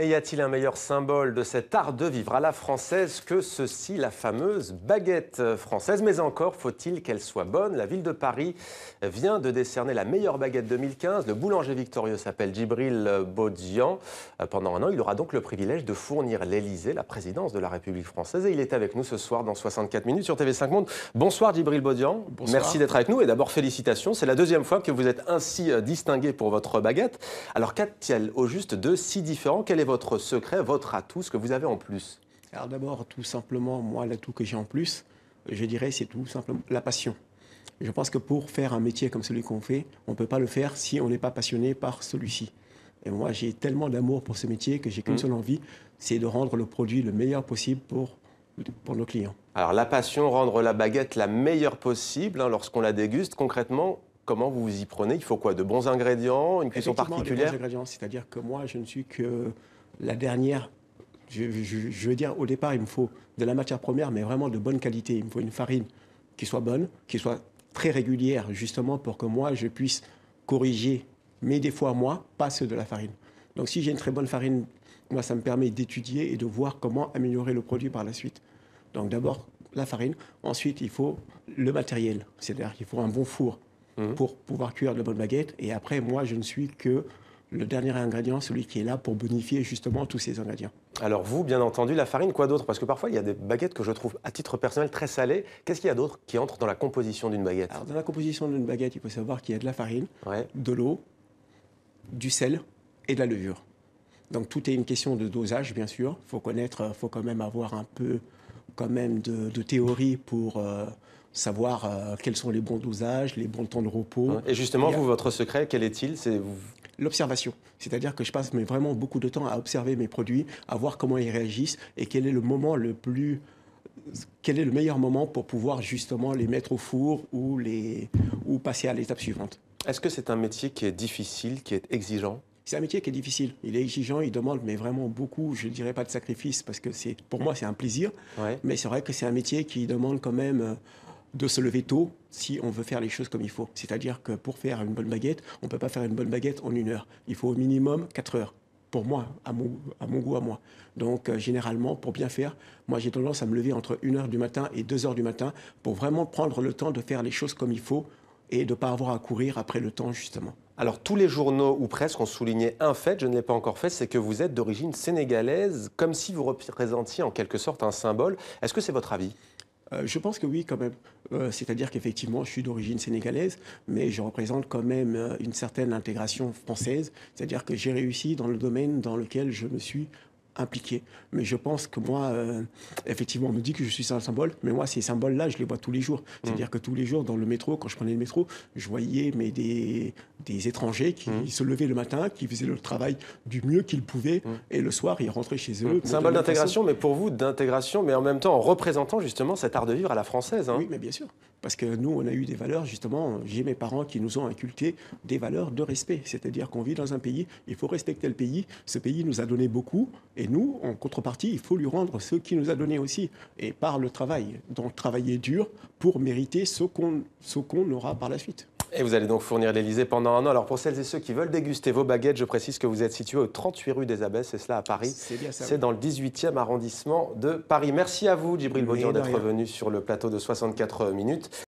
Et y a-t-il un meilleur symbole de cet art de vivre à la française que ceci, la fameuse baguette française? Mais encore faut-il qu'elle soit bonne. La ville de Paris vient de décerner la meilleure baguette 2015. Le boulanger victorieux s'appelle Djibril Bodian. Pendant un an, il aura donc le privilège de fournir l'Élysée, la présidence de la République française. Et il est avec nous ce soir dans 64 minutes sur TV5 Monde. Bonsoir Djibril Bodian. Bonsoir. Merci d'être avec nous. Et d'abord, félicitations. C'est la deuxième fois que vous êtes ainsi distingué pour votre baguette. Alors, qu'a-t-il au juste de si différent? Quel est votre secret, votre atout, ce que vous avez en plus? Alors d'abord, tout simplement, moi, l'atout que j'ai en plus, je dirais, c'est tout simplement la passion. Je pense que pour faire un métier comme celui qu'on fait, on ne peut pas le faire si on n'est pas passionné par celui-ci. Et moi, j'ai tellement d'amour pour ce métier que j'ai qu'une seule envie, c'est de rendre le produit le meilleur possible pour nos clients. Alors, la passion, rendre la baguette la meilleure possible, lorsqu'on la déguste, concrètement, comment vous vous y prenez? Il faut quoi? De bons ingrédients, une cuisson particulière? Les bons ingrédients, c'est-à-dire que moi, je ne suis que la dernière. Je veux dire, au départ, il me faut de la matière première, mais vraiment de bonne qualité. Il me faut une farine qui soit bonne, qui soit très régulière, justement pour que moi, je puisse corriger mes défauts à moi, pas ceux de la farine. Donc, si j'ai une très bonne farine, moi, ça me permet d'étudier et de voir comment améliorer le produit par la suite. Donc, d'abord, la farine. Ensuite, il faut le matériel, c'est-à-dire qu'il faut un bon four pour pouvoir cuire de bonnes baguettes. Et après, moi, je ne suis que le dernier ingrédient, celui qui est là pour bonifier justement tous ces ingrédients. Alors vous, bien entendu, la farine, quoi d'autre? Parce que parfois, il y a des baguettes que je trouve, à titre personnel, très salées. Qu'est-ce qu'il y a d'autre qui entre dans la composition d'une baguette? Alors, dans la composition d'une baguette, il faut savoir qu'il y a de la farine, de l'eau, du sel et de la levure. Donc, tout est une question de dosage, bien sûr. Il faut quand même avoir un peu quand même de théorie pour savoir quels sont les bons dosages, les bons temps de repos. Et justement, vous, votre secret, quel est-il? L'observation. C'est-à-dire que je passe vraiment beaucoup de temps à observer mes produits, à voir comment ils réagissent et quel est le meilleur moment pour pouvoir justement les mettre au four ou passer à l'étape suivante. Est-ce que c'est un métier qui est difficile, qui est exigeant? C'est un métier qui est difficile. Il est exigeant, il demande mais vraiment beaucoup, je ne dirais pas de sacrifice parce que pour moi c'est un plaisir. Mais c'est vrai que c'est un métier qui demande quand même de se lever tôt si on veut faire les choses comme il faut. C'est-à-dire que pour faire une bonne baguette, on ne peut pas faire une bonne baguette en 1 heure. Il faut au minimum 4 heures. Pour moi, à mon goût à moi. Donc, généralement, pour bien faire, moi, j'ai tendance à me lever entre 1 heure du matin et 2 heures du matin pour vraiment prendre le temps de faire les choses comme il faut et de ne pas avoir à courir après le temps, justement. Alors, tous les journaux, ou presque, ont souligné un fait, je ne l'ai pas encore fait, c'est que vous êtes d'origine sénégalaise, comme si vous représentiez en quelque sorte un symbole. Est-ce que c'est votre avis? Je pense que oui, quand même. C'est-à-dire qu'effectivement, je suis d'origine sénégalaise, mais je représente quand même une certaine intégration française. C'est-à-dire que j'ai réussi dans le domaine dans lequel je me suis impliqué. Mais je pense que moi, effectivement, on me dit que je suis un symbole, mais moi, ces symboles-là, je les vois tous les jours. C'est-à-dire que tous les jours, dans le métro, quand je prenais le métro, je voyais des étrangers qui se levaient le matin, qui faisaient le travail du mieux qu'ils pouvaient, et le soir, ils rentraient chez eux. Symbole d'intégration, mais pour vous, d'intégration, mais en même temps en représentant justement cet art de vivre à la française. Oui, mais bien sûr. Parce que nous, on a eu des valeurs, justement, j'ai mes parents qui nous ont inculqué des valeurs de respect. C'est-à-dire qu'on vit dans un pays, il faut respecter le pays. Ce pays nous a donné beaucoup, et nous, en contrepartie, il faut lui rendre ce qu'il nous a donné aussi. Et par le travail. Donc, travailler dur pour mériter ce qu'on aura par la suite. Et vous allez donc fournir l'Élysée pendant un an. Alors pour celles et ceux qui veulent déguster vos baguettes, je précise que vous êtes situé au 38 rue des Abbesses, c'est cela à Paris. C'est bien ça. C'est dans le 18e arrondissement de Paris. Merci à vous, Djibril Bodian, d'être venu sur le plateau de 64 minutes.